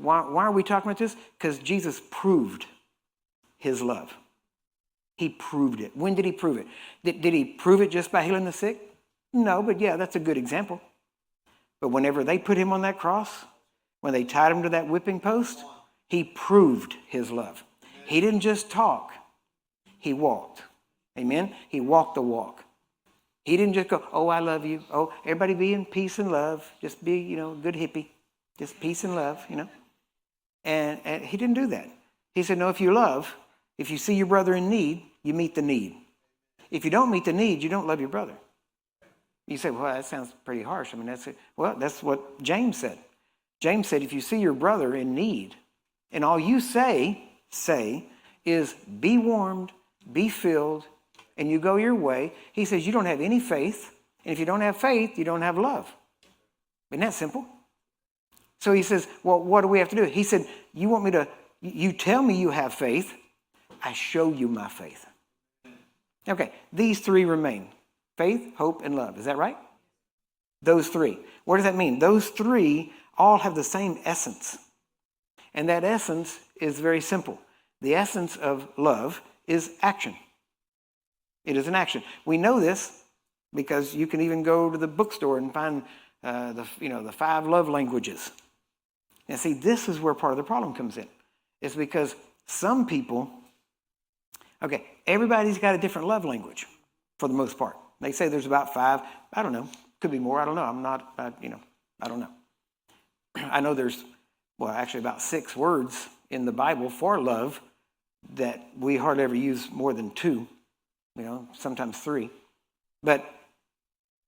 why are we talking about this? Because Jesus proved his love. He proved it. When did he prove it? Did he prove it just by healing the sick? No, but yeah, that's a good example. But whenever they put him on that cross, when they tied him to that whipping post, he proved his love. He didn't just talk, he walked. Amen? He walked the walk. He didn't just go, oh, I love you. Oh, everybody be in peace and love. Just be, a good hippie. Just peace and love, And he didn't do that. He said, no, if you see your brother in need, you meet the need. If you don't meet the need, you don't love your brother. You say, well, that sounds pretty harsh. I mean, that's it. Well, that's what James said. James said, if you see your brother in need, and all you say is be warmed, be filled, and you go your way, he says you don't have any faith, and if you don't have faith, you don't have love. Isn't that simple? So he says, well, what do we have to do? He said, you tell me you have faith, I show you my faith. Okay, these three remain. Faith, hope, and love. Is that right? Those three. What does that mean? Those three all have the same essence. And that essence is very simple. The essence of love is action. It is an action. We know this because you can even go to the bookstore and find the 5 love languages. And see, this is where part of the problem comes in. It's because some people, everybody's got a different love language for the most part. They say there's about 5. I don't know. Could be more. I don't know. I don't know. I know there's, actually about 6 words in the Bible for love that we hardly ever use more than 2, sometimes 3. But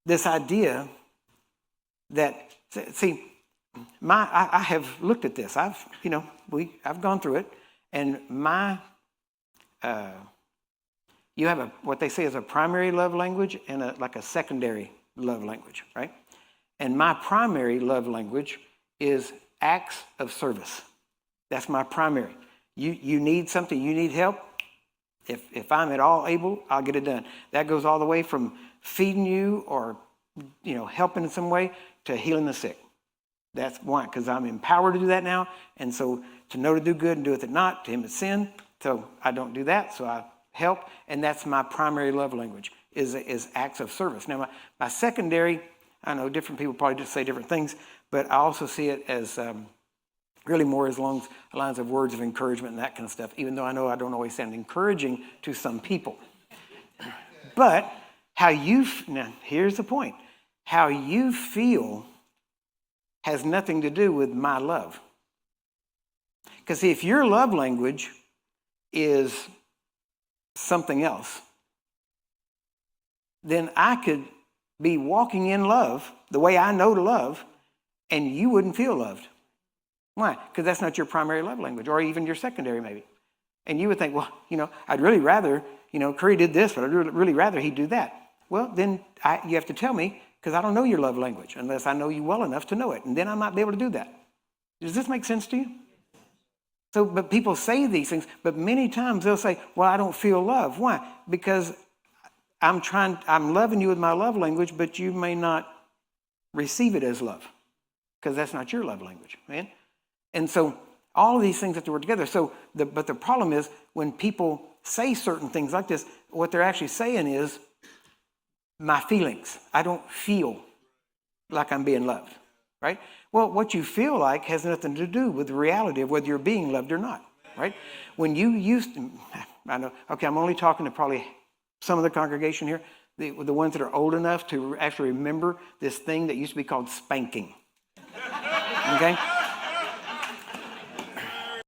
this idea that, see, I have looked at this. I've gone through it, and you have what they say is a primary love language and a secondary love language, right? And my primary love language is acts of service. That's my primary. You need something, you need help. If I'm at all able, I'll get it done. That goes all the way from feeding you or helping in some way to healing the sick. That's why, because I'm empowered to do that now. And so to know to do good and doeth it not, to him it's sin. So I don't do that, so I help. And that's my primary love language, is acts of service. Now, my secondary, I know different people probably just say different things, but I also see it as really more as long lines of words of encouragement and that kind of stuff, even though I know I don't always sound encouraging to some people. But now here's the point. How you feel has nothing to do with my love. Because if your love language is something else, then I could be walking in love the way I know to love, and you wouldn't feel loved. Why? Because that's not your primary love language, or even your secondary maybe. And you would think, well, I'd really rather, Curry did this, but I'd really rather he do that. Well, then you have to tell me, because I don't know your love language unless I know you well enough to know it. And then I might be able to do that. Does this make sense to you? So, but people say these things, but many times they'll say, well, I don't feel love. Why? Because I'm loving you with my love language, but you may not receive it as love because that's not your love language, man. And so all of these things have to work together. But the problem is when people say certain things like this, what they're actually saying is my feelings. I don't feel like I'm being loved, right? Well, what you feel like has nothing to do with the reality of whether you're being loved or not, right? When you used to, I know, I'm only talking to probably some of the congregation here, the ones that are old enough to actually remember this thing that used to be called spanking, okay?